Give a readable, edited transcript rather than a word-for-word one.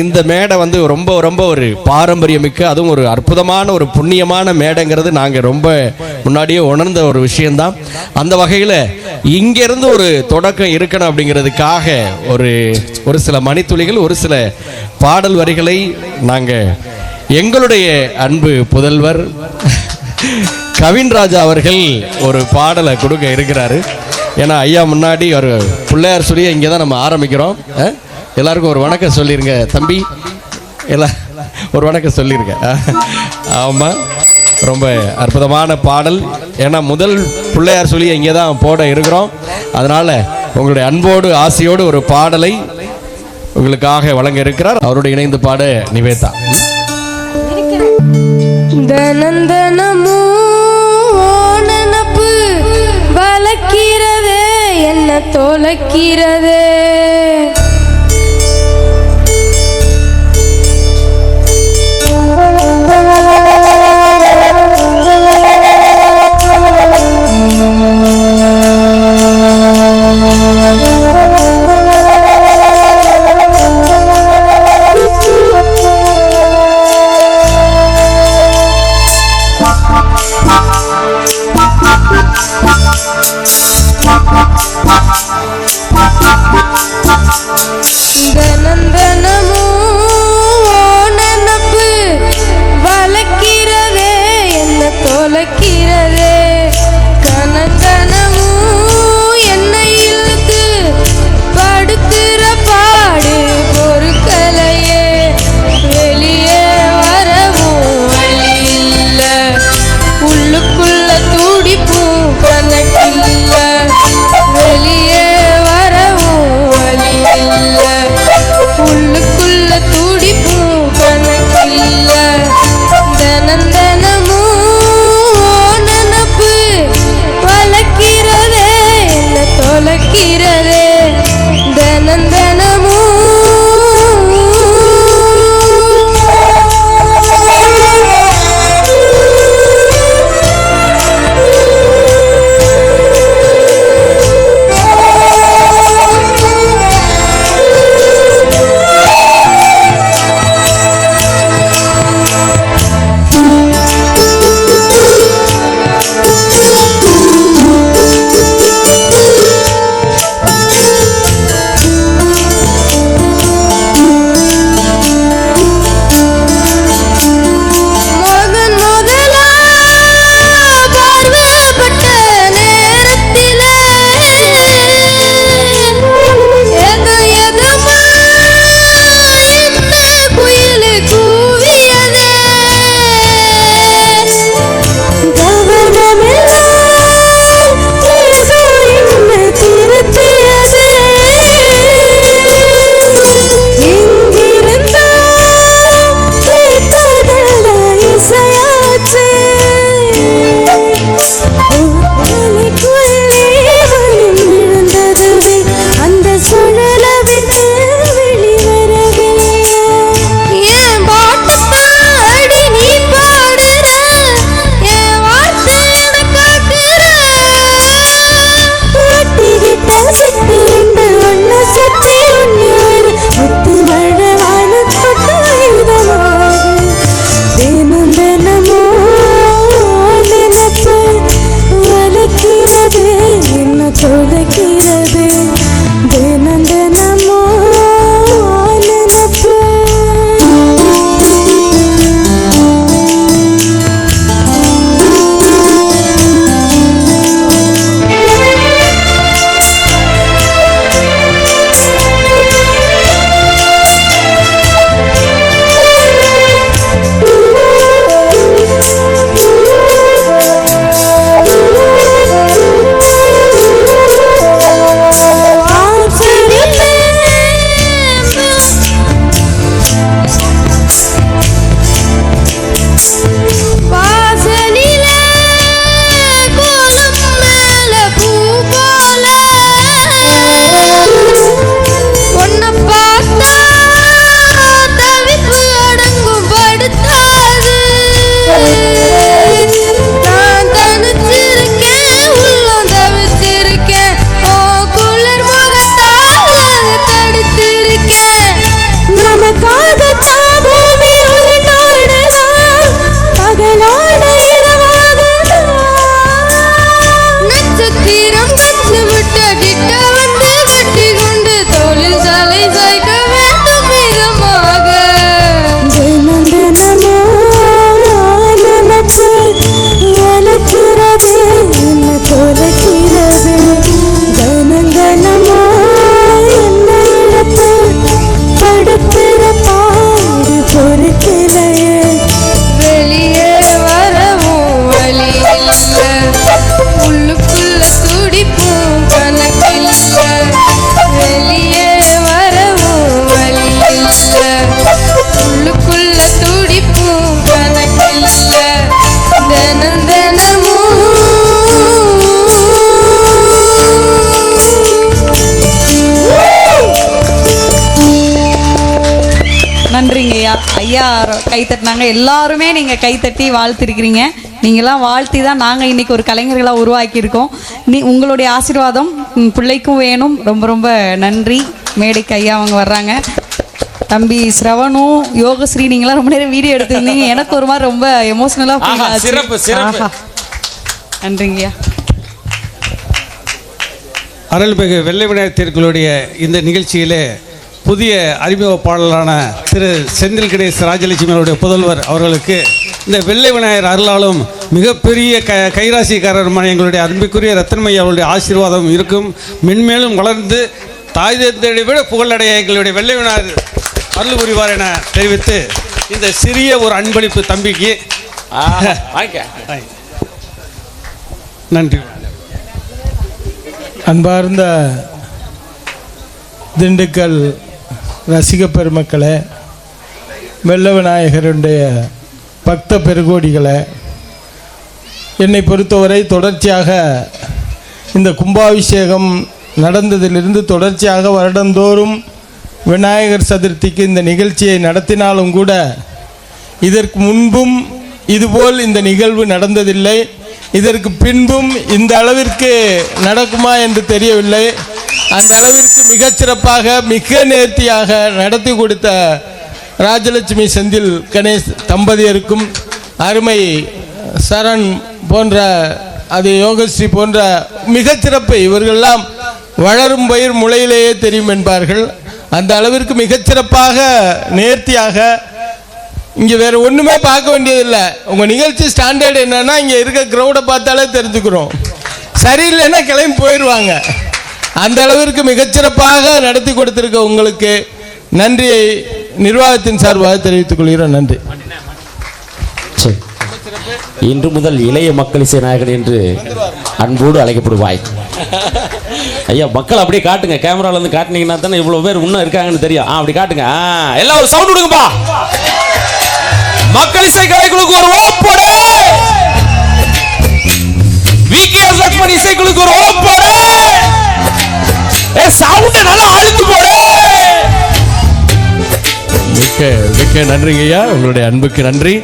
இந்த மேடை வந்து ரொம்ப ரொம்ப ஒரு பாரம்பரியமிக்க, அதுவும் ஒரு அற்புதமான ஒரு புண்ணியமான மேடைங்கிறது நாங்கள் ரொம்ப முன்னாடியே உணர்ந்த ஒரு விஷயம்தான். அந்த வகையில் இங்கிருந்து ஒரு தொடக்கம் இருக்கணும் அப்படிங்கிறதுக்காக ஒரு சில மணித்துளிகள், ஒரு சில பாடல் வரிகளை நாங்கள் எங்களுடைய அன்பு புதல்வர் கவின்ராஜா அவர்கள் ஒரு பாடலை கொடுக்க இருக்கிறாரு. ஏன்னா ஐயா முன்னாடி ஒரு பிள்ளையார் சொல்லிய இங்கே தான் நம்ம ஆரம்பிக்கிறோம். எல்லாருக்கும் ஒரு வணக்கம் சொல்லிருங்க தம்பி, ஒரு வணக்கம் சொல்லிருங்க. ஆமாம், ரொம்ப அற்புதமான பாடல். ஏன்னா முதல் பிள்ளையார் சொல்லி இங்கே தான் போட இருக்கிறோம். அதனால உங்களுடைய அன்போடு ஆசையோடு ஒரு பாடலை உங்களுக்காக வழங்க இருக்கிறார். அவரோடு இணைந்து பாட நிவேதா. தனந்தனமும் நினப்பு வளர்க்கிறதே என்ன தொலைக்கிறதே, நன்றிங்க ஐயா. ஐயா கை தட்டினாங்க, எல்லாருமே நீங்கள் கை தட்டி வாழ்த்திருக்கிறீங்க. நீங்களாம் வாழ்த்தி தான் நாங்கள் இன்றைக்கி ஒரு கலைஞர்களாக உருவாக்கியிருக்கோம். உங்களுடைய ஆசீர்வாதம் பிள்ளைக்கும் வேணும். ரொம்ப ரொம்ப நன்றி. மேடைக்கு ஐயா அவங்க வர்றாங்க. தம்பி ஸ்ரவணும், யோகஸ்ரீ, நீங்களாம் ரொம்ப நேரம் வீடியோ எடுத்துருந்தீங்க. எனக்கு ஒரு மாதிரி ரொம்ப எமோஷ்னலாக சிறப்பு. நன்றிங்கய்யா. அருள்மிகு வெள்ளை விநாயகர் திருக்களுடைய இந்த நிகழ்ச்சியிலே புதிய அறிமுகப்பாளரான திரு செந்தில் கணேஷ் ராஜலட்சுமி அவருடைய புதல்வர் அவர்களுக்கு இந்த வெள்ளை விநாயகர் அருளாலும் மிகப்பெரிய கைராசிக்காரருமான எங்களுடைய அன்பிற்குரிய ரத்தன்மையா அவருடைய ஆசீர்வாதம் இருக்கும். மென்மேலும் வளர்ந்து தாய் தந்தையை விட புகழடைய எங்களுடைய வெள்ளை விநாயகர் அருள் புரிவார் என தெரிவித்து இந்த சிறிய ஒரு அன்பளிப்பு தம்பிக்கு நன்றி. அன்பார்ந்த திண்டுக்கல் ரசிக பெருமக்களே, வெள்ள விநாயகருடைய பக்த பெருகோடிகளே, என்னை பொறுத்தவரை தொடர்ச்சியாக இந்த கும்பாபிஷேகம் நடந்ததிலிருந்து தொடர்ச்சியாக வருடந்தோறும் விநாயகர் சதுர்த்திக்கு இந்த நிகழ்ச்சியை நடத்தினாலும் கூட இதற்கு முன்பும் இதுபோல் இந்த நிகழ்வு நடந்ததில்லை. இதற்கு பின்பும் இந்த அளவிற்கு நடக்குமா என்று தெரியவில்லை. அந்த அளவிற்கு மிகச்சிறப்பாக மிக நேர்த்தியாக நடத்தி கொடுத்த ராஜலட்சுமி செந்தில் கணேஷ் தம்பதியருக்கும், அருமை சரண் போன்ற அது யோகஸ்ரீ போன்ற மிகச்சிறப்பு, இவர்களெல்லாம் வளரும் பயிர் முளையிலேயே தெரியும் என்பார்கள். அந்த அளவிற்கு மிகச்சிறப்பாக நேர்த்தியாக இங்கே வேறு ஒன்றுமே பார்க்க வேண்டியதில்லை. உங்கள் நிகழ்ச்சி ஸ்டாண்டர்ட் என்னன்னா இங்கே இருக்க க்ரௌடை பார்த்தாலே தெரிஞ்சுக்கிறோம். சரியில்லைன்னா கிளம்பி போயிடுவாங்க. அந்த அளவிற்கு மிகச்சிறப்பாக நடத்தி கொடுத்திருக்க உங்களுக்கு நன்றியை நிர்வாகத்தின் சார்பாக தெரிவித்துக் கொள்கிறோம். நன்றி. இன்று முதல் இளைய மக்கள் இசை நாயகன் என்று அன்போடு அழைக்கப்படுவாய். ஐயா, மக்கள் அப்படியே காட்டுங்க, கேமரால இருந்து காட்டினீங்கன்னா தானே இவ்வளவு பேர் இன்னும் இருக்காங்கன்னு தெரியும். அப்படி காட்டுங்க. எல்லாம் ஒரு சவுண்ட் விடுங்கப்பா. மக்கள் இசை கலைக்குழுக்கு ஒரு ஓப்போடு, விகேஎஸ் லட்சுமணி இசைக்குழுக்கு ஒரு ஓப்போடு. சவுண்ட் நல்லா அழுத்து போடு. மிக்க மிக்க நன்றிங்கய்யா, உங்களுடைய அன்புக்கு நன்றி.